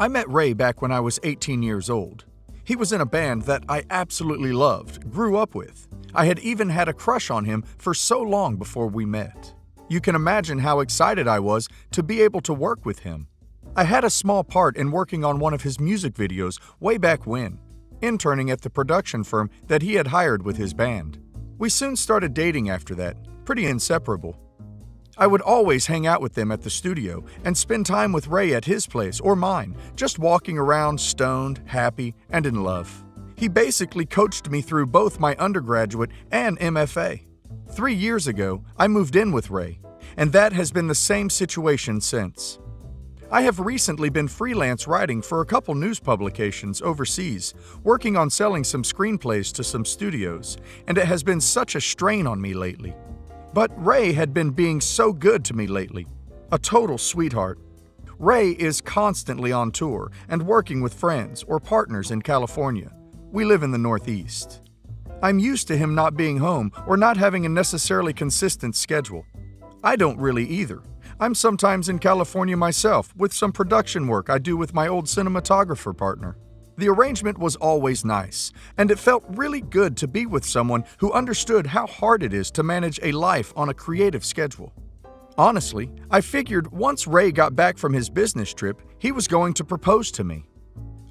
I met Ray back when I was 18 years old. He was in a band that I absolutely loved, grew up with. I had even had a crush on him for so long before we met. You can imagine how excited I was to be able to work with him. I had a small part in working on one of his music videos way back when, interning at the production firm that he had hired with his band. We soon started dating after that, pretty inseparable. I would always hang out with them at the studio and spend time with Ray at his place or mine, just walking around stoned, happy, and in love. He basically coached me through both my undergraduate and MFA. 3 years ago, I moved in with Ray, and that has been the same situation since. I have recently been freelance writing for a couple news publications overseas, working on selling some screenplays to some studios, and it has been such a strain on me lately. But Ray had been being so good to me lately. A total sweetheart. Ray is constantly on tour and working with friends or partners in California. We live in the Northeast. I'm used to him not being home or not having a necessarily consistent schedule. I don't really either. I'm sometimes in California myself with some production work I do with my old cinematographer partner. The arrangement was always nice, and it felt really good to be with someone who understood how hard it is to manage a life on a creative schedule. Honestly, I figured once Ray got back from his business trip, he was going to propose to me.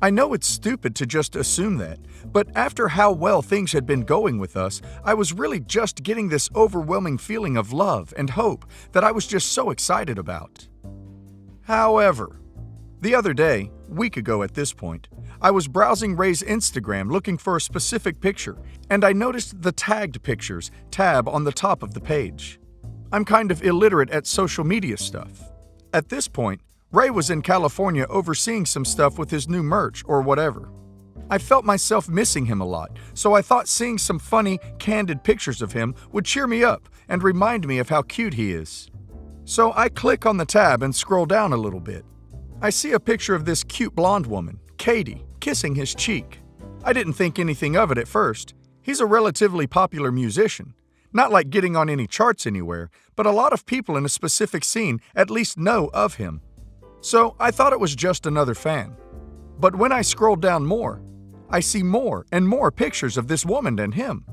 I know it's stupid to just assume that, but after how well things had been going with us, I was really just getting this overwhelming feeling of love and hope that I was just so excited about. However, the other day, week ago at this point, I was browsing Ray's Instagram looking for a specific picture, and I noticed the Tagged Pictures tab on the top of the page. I'm kind of illiterate at social media stuff. At this point, Ray was in California overseeing some stuff with his new merch or whatever. I felt myself missing him a lot, so I thought seeing some funny, candid pictures of him would cheer me up and remind me of how cute he is. So I click on the tab and scroll down a little bit. I see a picture of this cute blonde woman, Katie, kissing his cheek. I didn't think anything of it at first. He's a relatively popular musician. Not like getting on any charts anywhere, but a lot of people in a specific scene at least know of him. So I thought it was just another fan. But when I scroll down more, I see more and more pictures of this woman and him.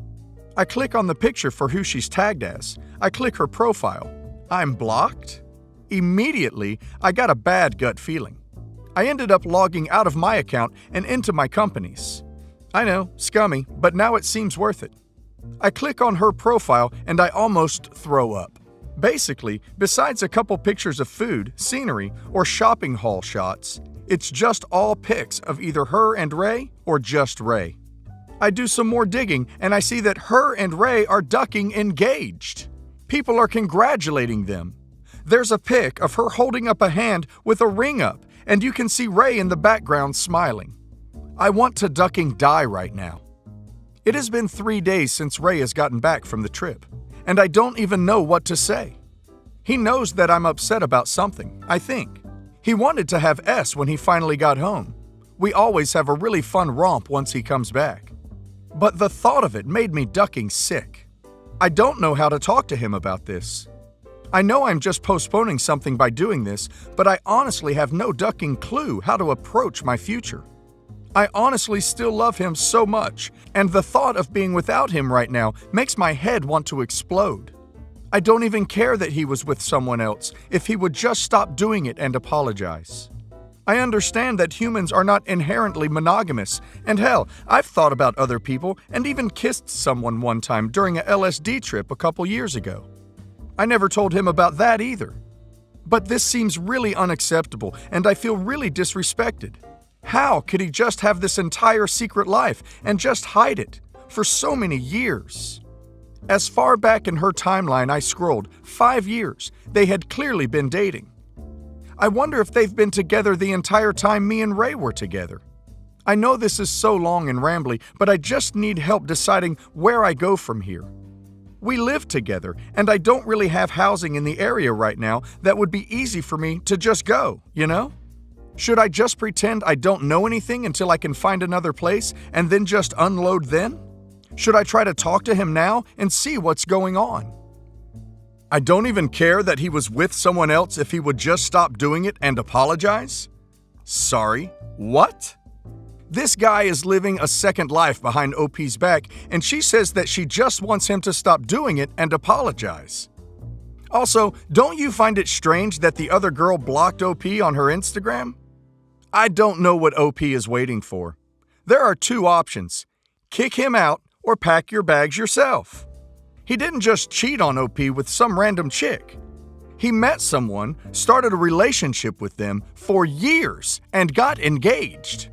I click on the picture for who she's tagged as. I click her profile. I'm blocked? Immediately, I got a bad gut feeling. I ended up logging out of my account and into my company's. I know, scummy, but now it seems worth it. I click on her profile and I almost throw up. Basically, besides a couple pictures of food, scenery, or shopping haul shots, it's just all pics of either her and Ray or just Ray. I do some more digging and I see that her and Ray are ducking engaged. People are congratulating them. There's a pic of her holding up a hand with a ring up, and you can see Ray in the background smiling. I want to ducking die right now. It has been 3 days since Ray has gotten back from the trip, and I don't even know what to say. He knows that I'm upset about something, I think. He wanted to have S when he finally got home. We always have a really fun romp once he comes back. But the thought of it made me ducking sick. I don't know how to talk to him about this. I know I'm just postponing something by doing this, but I honestly have no ducking clue how to approach my future. I honestly still love him so much, and the thought of being without him right now makes my head want to explode. I don't even care that he was with someone else if he would just stop doing it and apologize. I understand that humans are not inherently monogamous, and hell, I've thought about other people and even kissed someone one time during a LSD trip a couple years ago. I never told him about that either. But this seems really unacceptable, and I feel really disrespected. How could he just have this entire secret life and just hide it for so many years? As far back in her timeline I scrolled, 5 years, they had clearly been dating. I wonder if they've been together the entire time me and Ray were together. I know this is so long and rambly, but I just need help deciding where I go from here. We live together, and I don't really have housing in the area right now that would be easy for me to just go, you know? Should I just pretend I don't know anything until I can find another place and then just unload then? Should I try to talk to him now and see what's going on? I don't even care that he was with someone else if he would just stop doing it and apologize. Sorry, what? This guy is living a second life behind OP's back, and she says that she just wants him to stop doing it and apologize. Also, don't you find it strange that the other girl blocked OP on her Instagram? I don't know what OP is waiting for. There are two options: kick him out or pack your bags yourself. He didn't just cheat on OP with some random chick. He met someone, started a relationship with them for years, and got engaged.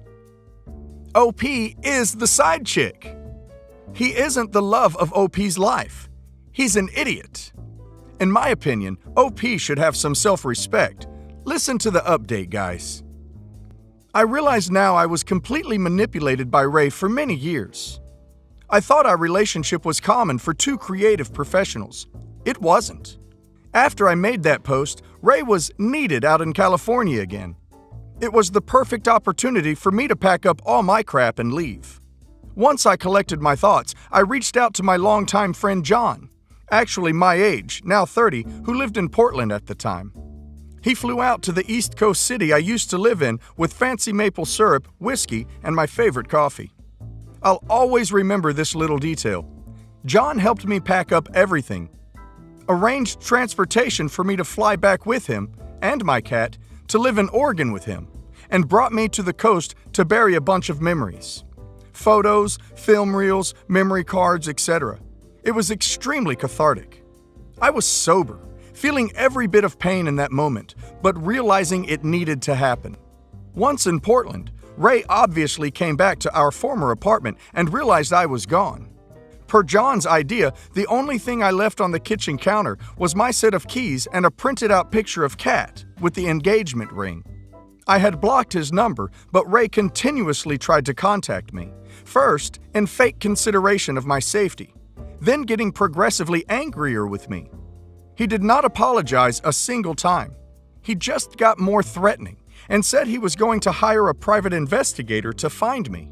OP is the side chick. He isn't the love of OP's life. He's an idiot. In my opinion, OP should have some self-respect. Listen to the update, guys. I realize now I was completely manipulated by Ray for many years. I thought our relationship was common for two creative professionals. It wasn't. After I made that post, Ray was needed out in California again. It was the perfect opportunity for me to pack up all my crap and leave. Once I collected my thoughts, I reached out to my longtime friend John, actually my age, now 30, who lived in Portland at the time. He flew out to the East Coast city I used to live in with fancy maple syrup, whiskey, and my favorite coffee. I'll always remember this little detail. John helped me pack up everything, arranged transportation for me to fly back with him and my cat to live in Oregon with him, and brought me to the coast to bury a bunch of memories. Photos, film reels, memory cards, etc. It was extremely cathartic. I was sober, feeling every bit of pain in that moment, but realizing it needed to happen. Once in Portland, Ray obviously came back to our former apartment and realized I was gone. Per John's idea, the only thing I left on the kitchen counter was my set of keys and a printed out picture of Kat with the engagement ring. I had blocked his number, but Ray continuously tried to contact me, first in fake consideration of my safety, then getting progressively angrier with me. He did not apologize a single time. He just got more threatening and said he was going to hire a private investigator to find me.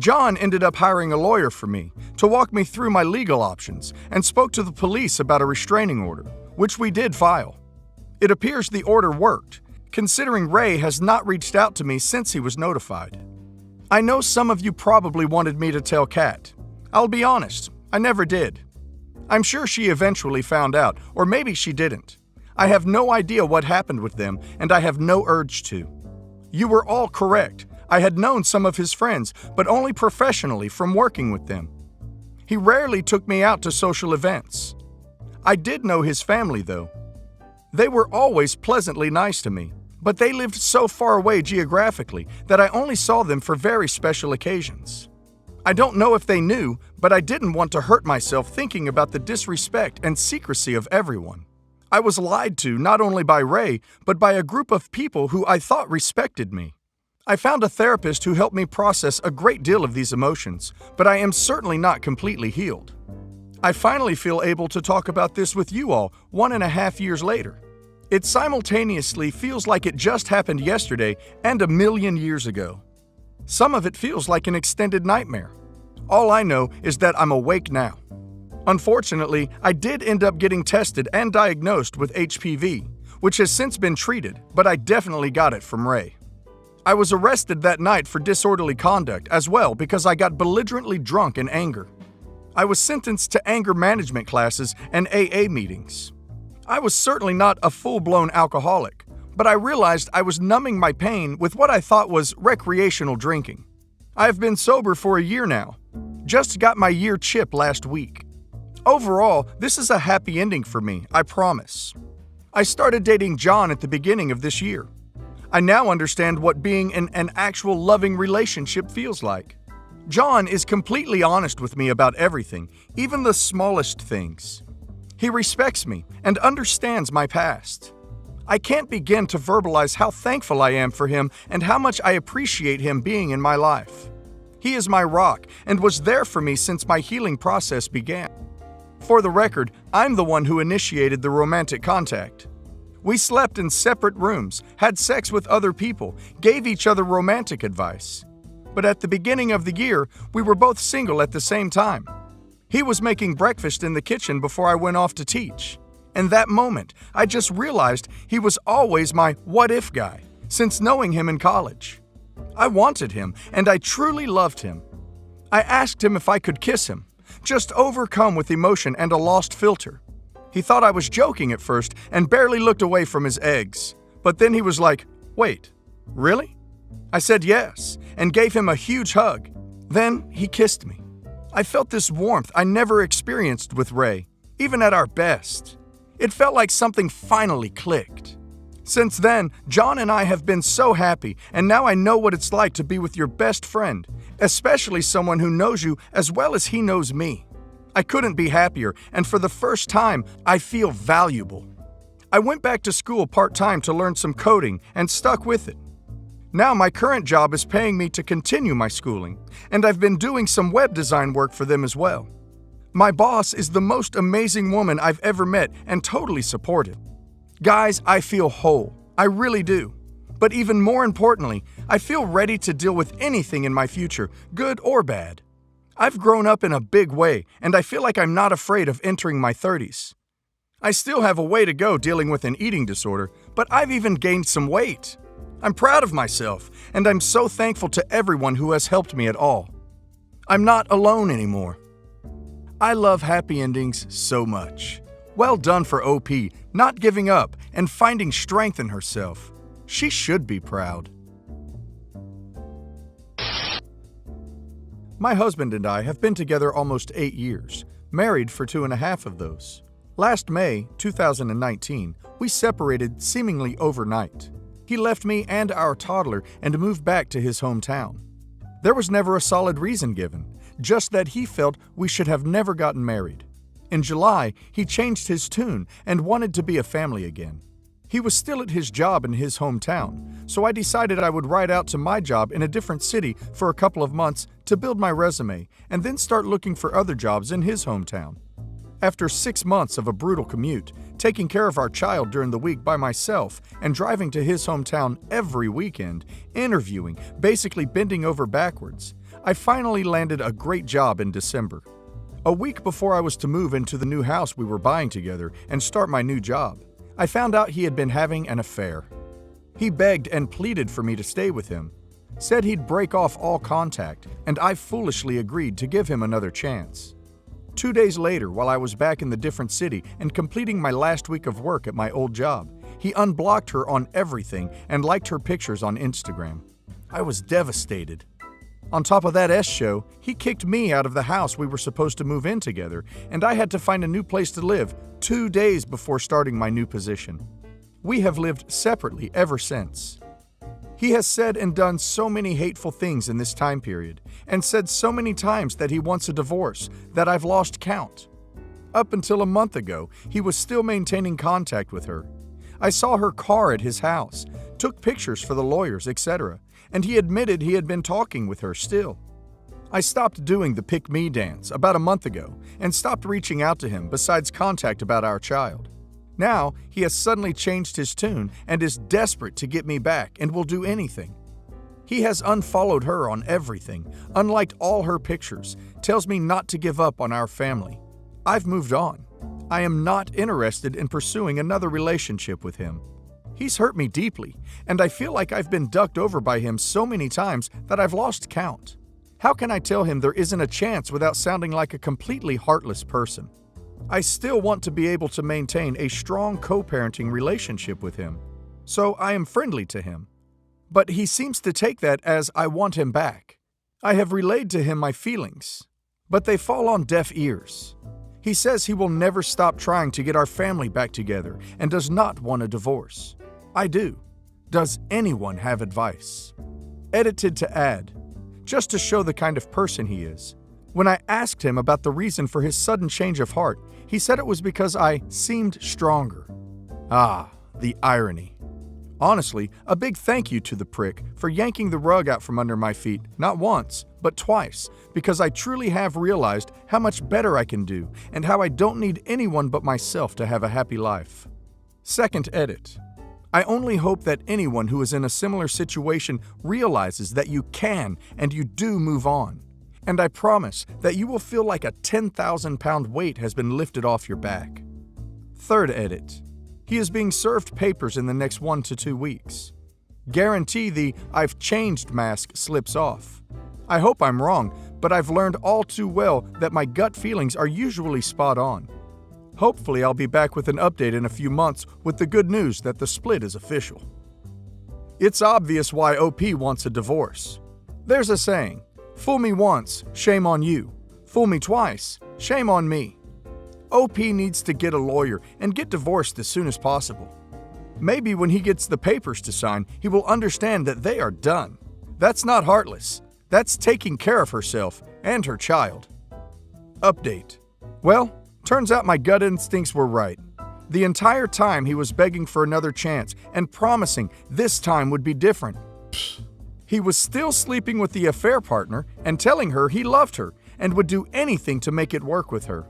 John ended up hiring a lawyer for me to walk me through my legal options and spoke to the police about a restraining order, which we did file. It appears the order worked, considering Ray has not reached out to me since he was notified. I know some of you probably wanted me to tell Kat. I'll be honest, I never did. I'm sure she eventually found out, or maybe she didn't. I have no idea what happened with them, and I have no urge to. You were all correct. I had known some of his friends, but only professionally from working with them. He rarely took me out to social events. I did know his family, though. They were always pleasantly nice to me, but they lived so far away geographically that I only saw them for very special occasions. I don't know if they knew, but I didn't want to hurt myself thinking about the disrespect and secrecy of everyone. I was lied to not only by Ray, but by a group of people who I thought respected me. I found a therapist who helped me process a great deal of these emotions, but I am certainly not completely healed. I finally feel able to talk about this with you all 1.5 years later. It simultaneously feels like it just happened yesterday and 1,000,000 years ago. Some of it feels like an extended nightmare. All I know is that I'm awake now. Unfortunately, I did end up getting tested and diagnosed with HPV, which has since been treated, but I definitely got it from Ray. I was arrested that night for disorderly conduct as well because I got belligerently drunk in anger. I was sentenced to anger management classes and AA meetings. I was certainly not a full-blown alcoholic, but I realized I was numbing my pain with what I thought was recreational drinking. I have been sober for a year now. Just got my year chip last week. Overall, this is a happy ending for me, I promise. I started dating John at the beginning of this year. I now understand what being in an actual loving relationship feels like. John is completely honest with me about everything, even the smallest things. He respects me and understands my past. I can't begin to verbalize how thankful I am for him and how much I appreciate him being in my life. He is my rock and was there for me since my healing process began. For the record, I'm the one who initiated the romantic contact. We slept in separate rooms, had sex with other people, gave each other romantic advice. But at the beginning of the year, we were both single at the same time. He was making breakfast in the kitchen before I went off to teach. In that moment, I just realized he was always my what-if guy, since knowing him in college. I wanted him, and I truly loved him. I asked him if I could kiss him, just overcome with emotion and a lost filter. He thought I was joking at first and barely looked away from his eggs. But then he was like, "Wait, really?" I said yes, and gave him a huge hug. Then he kissed me. I felt this warmth I never experienced with Ray, even at our best. It felt like something finally clicked. Since then, John and I have been so happy, and now I know what it's like to be with your best friend, especially someone who knows you as well as he knows me. I couldn't be happier, and for the first time, I feel valuable. I went back to school part-time to learn some coding and stuck with it. Now my current job is paying me to continue my schooling, and I've been doing some web design work for them as well. My boss is the most amazing woman I've ever met and totally supportive. Guys, I feel whole. I really do. But even more importantly, I feel ready to deal with anything in my future, good or bad. I've grown up in a big way, and I feel like I'm not afraid of entering my 30s. I still have a way to go dealing with an eating disorder, but I've even gained some weight. I'm proud of myself, and I'm so thankful to everyone who has helped me at all. I'm not alone anymore. I love happy endings so much. Well done for OP, not giving up and finding strength in herself. She should be proud. My husband and I have been together almost 8 years, married for 2.5 of those. Last May, 2019, we separated seemingly overnight. He left me and our toddler and moved back to his hometown. There was never a solid reason given, just that he felt we should have never gotten married. In July, he changed his tune and wanted to be a family again. He was still at his job in his hometown, so I decided I would ride out to my job in a different city for a couple of months to build my resume and then start looking for other jobs in his hometown. After 6 months of a brutal commute, taking care of our child during the week by myself and driving to his hometown every weekend, interviewing, basically bending over backwards, I finally landed a great job in December. A week before I was to move into the new house we were buying together and start my new job, I found out he had been having an affair. He begged and pleaded for me to stay with him, said he'd break off all contact, and I foolishly agreed to give him another chance. 2 days later, while I was back in the different city and completing my last week of work at my old job, he unblocked her on everything and liked her pictures on Instagram. I was devastated. On top of that show, he kicked me out of the house we were supposed to move in together, and I had to find a new place to live 2 days before starting my new position. We have lived separately ever since. He has said and done so many hateful things in this time period, and said so many times that he wants a divorce that I've lost count. Up until a month ago, he was still maintaining contact with her. I saw her car at his house, took pictures for the lawyers, etc., and he admitted he had been talking with her still. I stopped doing the pick me dance about a month ago and stopped reaching out to him besides contact about our child. Now, he has suddenly changed his tune and is desperate to get me back and will do anything. He has unfollowed her on everything, unliked all her pictures, tells me not to give up on our family. I've moved on. I am not interested in pursuing another relationship with him. He's hurt me deeply, and I feel like I've been ducked over by him so many times that I've lost count. How can I tell him there isn't a chance without sounding like a completely heartless person? I still want to be able to maintain a strong co-parenting relationship with him, so I am friendly to him. But he seems to take that as I want him back. I have relayed to him my feelings, but they fall on deaf ears. He says he will never stop trying to get our family back together and does not want a divorce. I do. Does anyone have advice? Edited to add, just to show the kind of person he is. When I asked him about the reason for his sudden change of heart, he said it was because I seemed stronger. Ah, the irony. Honestly, a big thank you to the prick for yanking the rug out from under my feet, not once, but twice, because I truly have realized how much better I can do and how I don't need anyone but myself to have a happy life. Second edit. I only hope that anyone who is in a similar situation realizes that you can and you do move on. And I promise that you will feel like a 10,000-pound weight has been lifted off your back. Third edit. He is being served papers in the next 1 to 2 weeks. Guarantee the "I've changed" mask slips off. I hope I'm wrong, but I've learned all too well that my gut feelings are usually spot on. Hopefully, I'll be back with an update in a few months with the good news that the split is official. It's obvious why OP wants a divorce. There's a saying, "Fool me once, shame on you. Fool me twice, shame on me." OP needs to get a lawyer and get divorced as soon as possible. Maybe when he gets the papers to sign, he will understand that they are done. That's not heartless. That's taking care of herself and her child. Update. Well, turns out my gut instincts were right. The entire time he was begging for another chance and promising this time would be different. He was still sleeping with the affair partner and telling her he loved her and would do anything to make it work with her.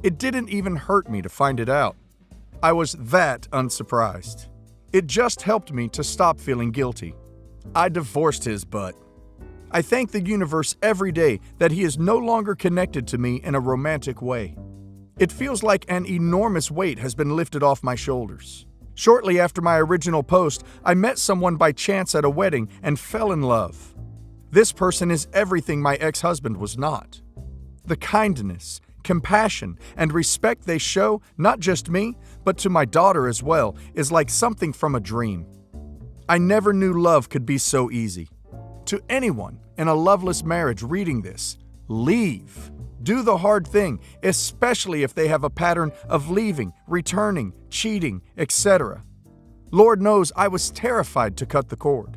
It didn't even hurt me to find it out. I was that unsurprised. It just helped me to stop feeling guilty. I divorced his butt. I thank the universe every day that he is no longer connected to me in a romantic way. It feels like an enormous weight has been lifted off my shoulders. Shortly after my original post, I met someone by chance at a wedding and fell in love. This person is everything my ex-husband was not. The kindness, compassion, and respect they show, not just me, but to my daughter as well, is like something from a dream. I never knew love could be so easy. To anyone in a loveless marriage reading this, leave. Do the hard thing, especially if they have a pattern of leaving, returning, cheating, etc. Lord knows I was terrified to cut the cord.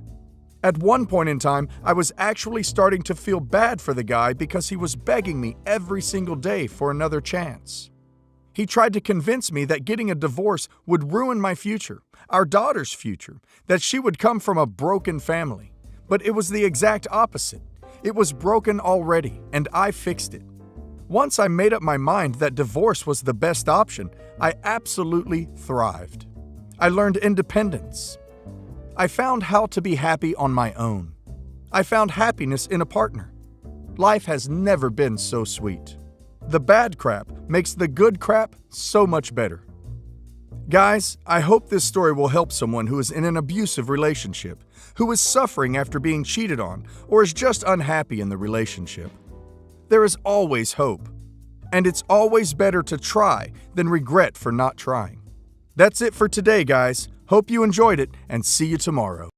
At one point in time, I was actually starting to feel bad for the guy because he was begging me every single day for another chance. He tried to convince me that getting a divorce would ruin my future, our daughter's future, that she would come from a broken family. But it was the exact opposite. It was broken already, and I fixed it. Once I made up my mind that divorce was the best option, I absolutely thrived. I learned independence. I found how to be happy on my own. I found happiness in a partner. Life has never been so sweet. The bad crap makes the good crap so much better. Guys, I hope this story will help someone who is in an abusive relationship, who is suffering after being cheated on, or is just unhappy in the relationship. There is always hope, and it's always better to try than regret for not trying. That's it for today, guys. Hope you enjoyed it, and see you tomorrow.